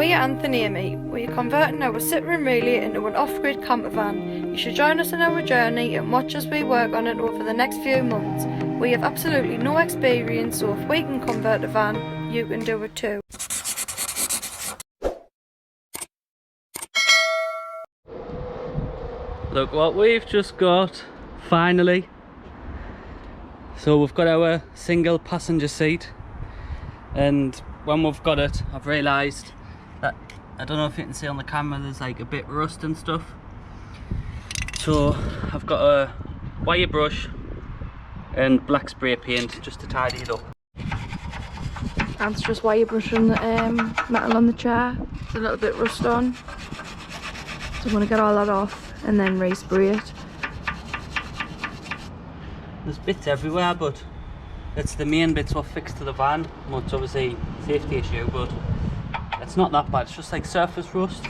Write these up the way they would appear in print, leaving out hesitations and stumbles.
We are Anth and Amy. We are converting our sit room really into an off-grid camper van. You should join us on our journey and watch as we work on it over the next few months. We have absolutely no experience, so if we can convert a van, you can do it too. Look what we've just got, finally. So we've got our single passenger seat, and when we've got it, I've realised that, I don't know if you can see on the camera, there's like a bit of rust and stuff. So I've got a wire brush and black spray paint just to tidy it up. Anth's just wire brushing the metal on the chair. It's a little bit rust on. So I'm going to get all that off and then respray it. There's bits everywhere, but it's the main bits what fixed to the van. Well, it's obviously a safety issue, but it's not that bad. It's just like surface rust.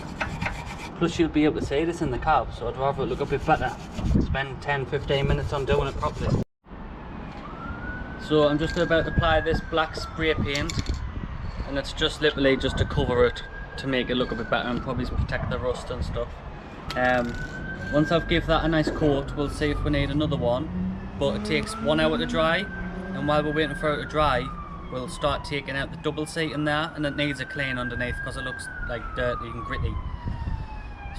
Plus you'll be able to see this in the cab, so I'd rather it look a bit better. Spend 10-15 minutes on doing it properly. So I'm just about to apply this black spray paint, and it's just literally just to cover it to make it look a bit better and probably protect the rust and stuff. Once I've give that a nice coat, we'll see if we need another one, but it takes 1 hour to dry, and while we're waiting for it to dry, we'll start taking out the double seat in there, and it needs a clean underneath because it looks like dirty and gritty.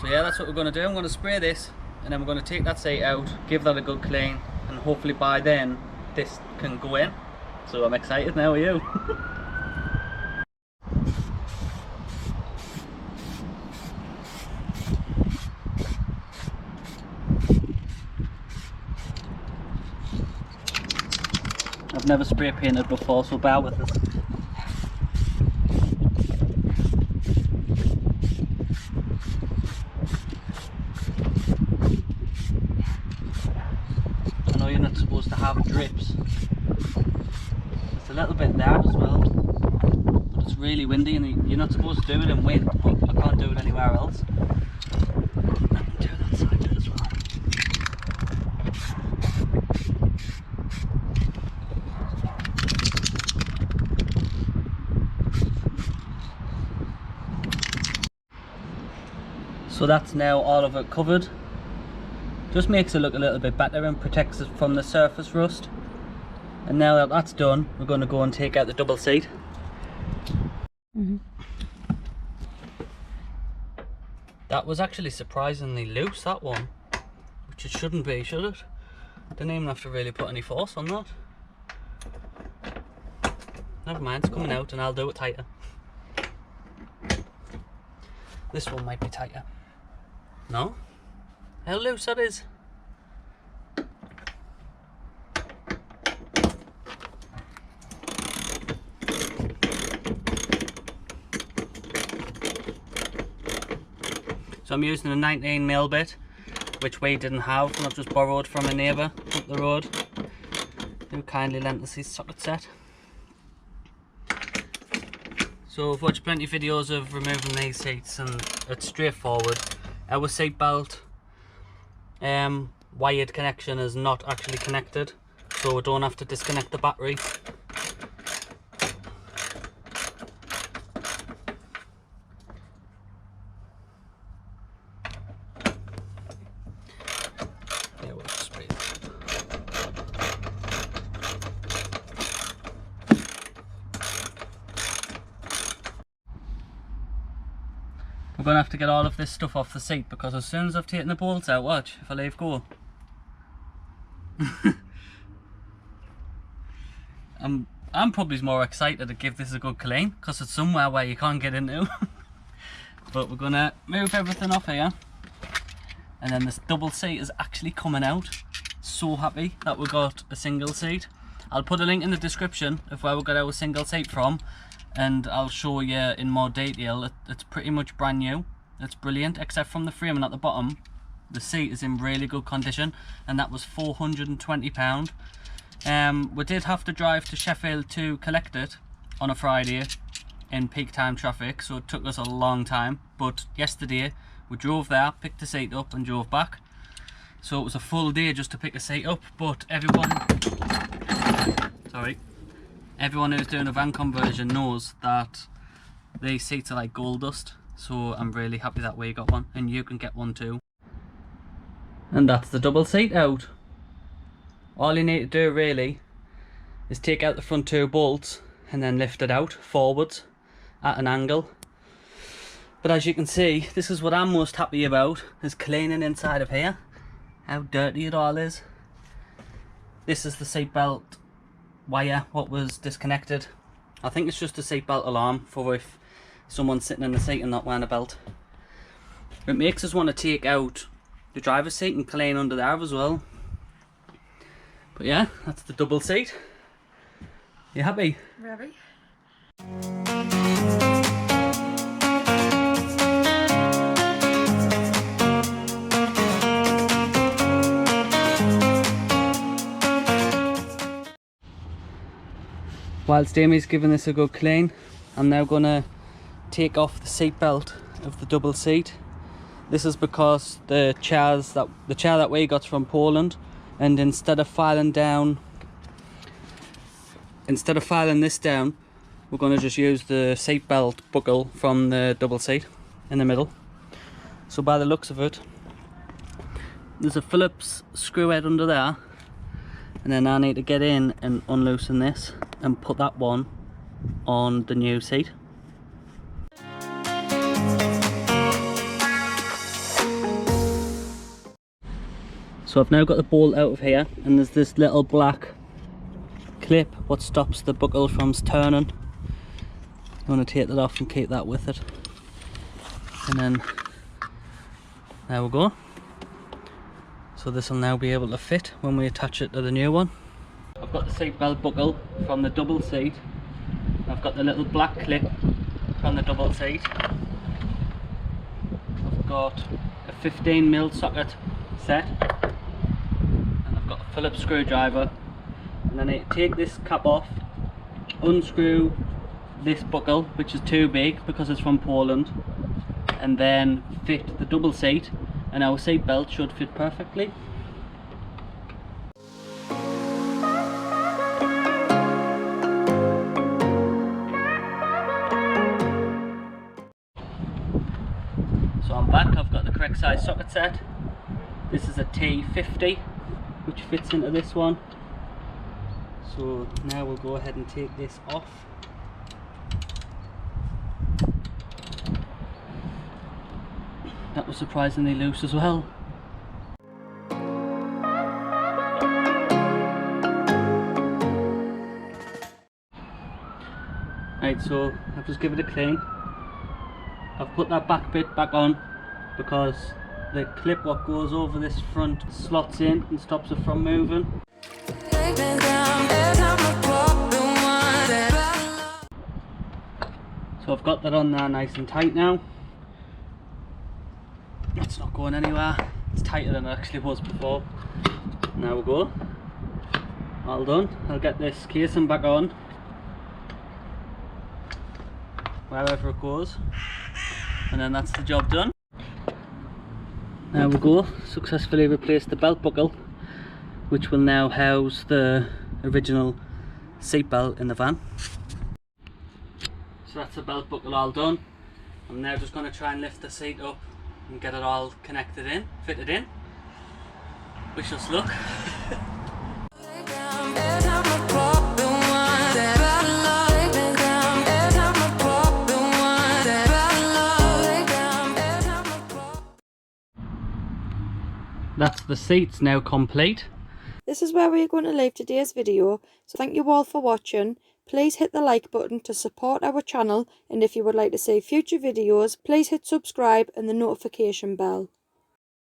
So yeah, that's what we're going to do. I'm going to spray this, and then we're going to take that seat out, give that a good clean, and hopefully by then this can go in. So I'm excited now, are you? I've never spray painted before, so bear with us. I know you're not supposed to have drips. It's a little bit there as well, but it's really windy and you're not supposed to do it in wind, but I can't do it anywhere else. I can do that side bit as well. So that's now all of it covered. Just makes it look a little bit better and protects it from the surface rust. And now that that's done, we're going to go and take out the double seat. That was actually surprisingly loose, that one, which it shouldn't be, should it? Didn't even have to really put any force on that. Never mind, it's coming out and I'll do it tighter. This one might be tighter. No? How loose that is. So I'm using a 19mm bit, which we didn't have, and I've just borrowed from a neighbour up the road who kindly lent us his socket set. So I've watched plenty of videos of removing these seats, and it's straightforward. Our seat belt wired connection is not actually connected, so we don't have to disconnect the battery. Yeah, we'll just spray it. We're going to have to get all of this stuff off the seat, because as soon as I've taken the bolts out, watch, if I leave go. I'm probably more excited to give this a good clean, because it's somewhere where you can't get into. But we're going to move everything off here. And then this double seat is actually coming out. So happy that we got a single seat. I'll put a link in the description of where we got our single seat from, and I'll show you in more detail. It's pretty much brand new. It's brilliant, except from the framing at the bottom. The seat is in really good condition, and that was £420. We did have to drive to Sheffield to collect it on a Friday in peak time traffic, so it took us a long time. But yesterday we drove there, picked the seat up and drove back. So it was a full day just to pick a seat up, but everyone who's doing a van conversion knows that These seats are like gold dust, so I'm really happy that we got one, and you can get one too. And that's the double seat out. All you need to do really is take out the front two bolts and then lift it out forwards at an angle. But as you can see, this is what I'm most happy about, is cleaning inside of here. How dirty it all is. This is the seatbelt wire, what was disconnected. I think it's just a seatbelt alarm for if someone's sitting in the seat and not wearing a belt. It makes us want to take out the driver's seat and clean under there as well. But yeah, that's the double seat. You happy? Very. Whilst Amy's giving this a good clean, I'm now going to take off the seat belt of the double seat. This is because the chair that we got from Poland, and instead of filing this down, we're going to just use the seat belt buckle from the double seat in the middle. So by the looks of it, there's a Phillips screw head under there, and then I need to get in and unloosen this and put that one on the new seat. So I've now got the bolt out of here, and there's this little black clip what stops the buckle from turning. You want to take that off and keep that with it, and then there we go. So this will now be able to fit when we attach it to the new one. I've got the seat belt buckle from the double seat. I've got the little black clip from the double seat. I've got a 15mm socket set, and I've got a Phillips screwdriver. And then I take this cap off, unscrew this buckle, which is too big because it's from Poland, and then fit the double seat, and our seat belt should fit perfectly. So I'm back, I've got the correct size socket set. This is a T50, which fits into this one. So now we'll go ahead and take this off. That was surprisingly loose as well. Right, so I've just given it a clean. I've put that back bit back on because the clip what goes over this front slots in and stops it from moving. So I've got that on there nice and tight now. It's not going anywhere. It's tighter than it actually was before. Now we go. All done. I'll get this casing back on wherever it goes, and then that's the job done. Now we go. Successfully replaced the belt buckle, which will now house the original seat belt in the van. So that's the belt buckle all done. I'm now just going to try and lift the seat up and get it all connected in, fitted in. Wish us luck. That's the seats now complete. This is where we are going to leave today's video, so thank you all for watching. Please hit the like button to support our channel, and if you would like to see future videos, please hit subscribe and the notification bell.